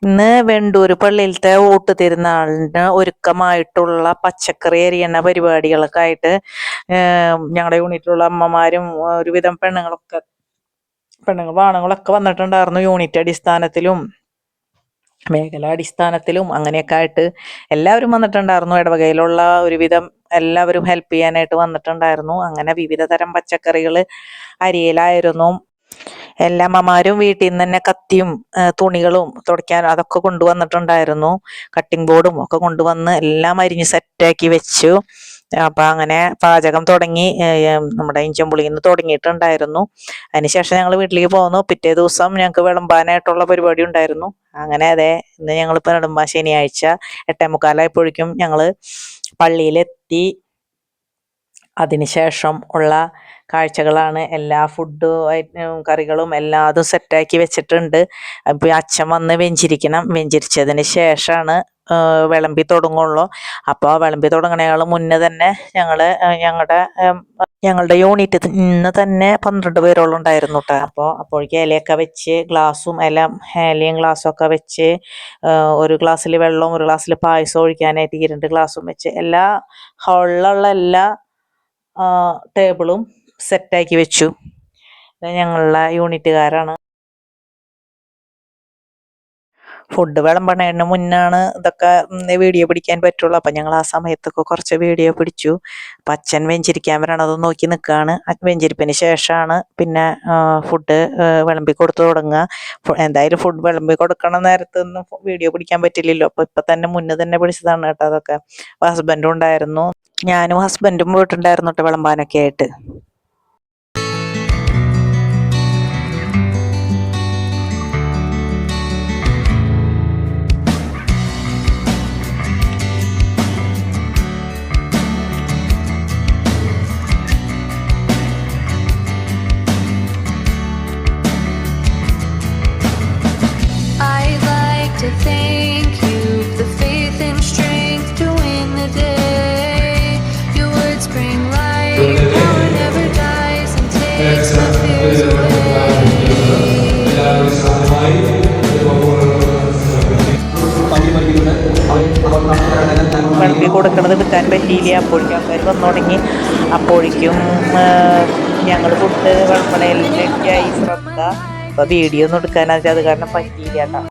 ഇന്ന് വെണ്ടൂര് പള്ളിയിലത്തെ ഊട്ടുതിരുന്നാളിന് ഒരുക്കമായിട്ടുള്ള പച്ചക്കറി അരിയണ പരിപാടികളൊക്കെ ആയിട്ട് ഞങ്ങളുടെ യൂണിറ്റിലുള്ള അമ്മമാരും ഒരുവിധം ആണുങ്ങളൊക്കെ വന്നിട്ടുണ്ടായിരുന്നു. യൂണിറ്റ് അടിസ്ഥാനത്തിലും മേഖലാ അടിസ്ഥാനത്തിലും അങ്ങനെയൊക്കെ ആയിട്ട് എല്ലാവരും വന്നിട്ടുണ്ടായിരുന്നു. ഇടവകയിലുള്ള ഒരുവിധം എല്ലാവരും ഹെൽപ്പ് ചെയ്യാനായിട്ട് വന്നിട്ടുണ്ടായിരുന്നു. അങ്ങനെ വിവിധ തരം പച്ചക്കറികൾ അരിയലായിരുന്നു. എല്ലാ അമ്മമാരും വീട്ടിൽ നിന്ന് തന്നെ കത്തിയും തുണികളും തുടയ്ക്കാൻ അതൊക്കെ കൊണ്ടുവന്നിട്ടുണ്ടായിരുന്നു. കട്ടിംഗ് ബോർഡും ഒക്കെ കൊണ്ടുവന്ന് എല്ലാം അരിഞ്ഞ് സെറ്റാക്കി വെച്ചു. അപ്പം അങ്ങനെ പാചകം തുടങ്ങി. നമ്മുടെ ഇഞ്ചമ്പുളിയിൽ നിന്ന് തുടങ്ങിയിട്ടുണ്ടായിരുന്നു. അതിനുശേഷം ഞങ്ങൾ വീട്ടിലേക്ക് പോന്നു. പിറ്റേ ദിവസം ഞങ്ങൾക്ക് വിളമ്പാനായിട്ടുള്ള പരിപാടി ഉണ്ടായിരുന്നു. അങ്ങനെ അതെ, ഇന്ന് ഞങ്ങളിപ്പോൾ നെടുമ്പാ ശനിയാഴ്ച 8:45 ഞങ്ങൾ പള്ളിയിലെത്തി. അതിനുശേഷം ഉള്ള കാഴ്ചകളാണ്. എല്ലാ ഫുഡ് കറികളും എല്ലാതും സെറ്റാക്കി വെച്ചിട്ടുണ്ട്. അപ്പോൾ അച്ഛൻ വന്ന് വെഞ്ചരിച്ചതിന് ശേഷമാണ് വിളമ്പി തുടങ്ങുള്ളൂ. അപ്പോൾ വിളമ്പി തുടങ്ങണയാൾ മുന്നേ തന്നെ ഞങ്ങളുടെ യൂണിറ്റ് ഇന്ന് തന്നെ 12 പേരോളം ഉണ്ടായിരുന്നു കേട്ടോ. അപ്പോഴേക്ക് ഇലയൊക്കെ വെച്ച് ഇലയും ഗ്ലാസ്സും ഒക്കെ വെച്ച് ഒരു ഗ്ലാസ്സിൽ വെള്ളവും ഒരു ഗ്ലാസ്സിൽ പായസം ഒഴിക്കാനായിട്ട് 2 ഗ്ലാസ്സും വെച്ച് എല്ലാ ഹാളിലുള്ള എല്ലാ ടേബിളും സെറ്റാക്കി വെച്ചു. ഞങ്ങളുടെ യൂണിറ്റുകാരാണ്. ഫുഡ് വിളമ്പണതിന് മുന്നാണ് ഇതൊക്കെ വീഡിയോ പിടിക്കാൻ പറ്റുള്ളൂ. അപ്പം ഞങ്ങൾ ആ സമയത്തൊക്കെ കുറച്ച് വീഡിയോ പിടിച്ചു. അപ്പം അച്ഛൻ വെഞ്ചരിക്കാൻ വരണത് നോക്കി നിൽക്കുകയാണ്. വെഞ്ചരിപ്പിന് ശേഷമാണ് പിന്നെ ഫുഡ് വിളമ്പി കൊടുത്തു തുടങ്ങുക. എന്തായാലും ഫുഡ് വിളമ്പി കൊടുക്കണ നേരത്തൊന്നും വീഡിയോ പിടിക്കാൻ പറ്റില്ലല്ലോ. അപ്പം ഇപ്പം തന്നെ മുന്നേ തന്നെ പിടിച്ചതാണ് കേട്ടോ അതൊക്കെ. അപ്പം ഹസ്ബൻഡും ഉണ്ടായിരുന്നു. ഞാനും ഹസ്ബൻഡും പോയിട്ടുണ്ടായിരുന്നു കേട്ടോ വിളമ്പാനൊക്കെ ആയിട്ട്. To thank you for the faith and strength to win the day. Your words bring light, power never dies and takes my fears away. വിളമ്പി കൊടുക്കണത് എടുക്കാൻ പറ്റിയില്ല. അപ്പോഴേക്കും ആൾക്കാർ വന്നു തുടങ്ങി. അപ്പോഴേക്കും ഞങ്ങൾ ഫുഡ് വിളമ്പണയിലേക്കായി ശ്രദ്ധ. അപ്പോൾ വീഡിയോ ഒന്നും എടുക്കാനായിട്ട് അത് കാരണം പറ്റിയില്ല കേട്ടോ.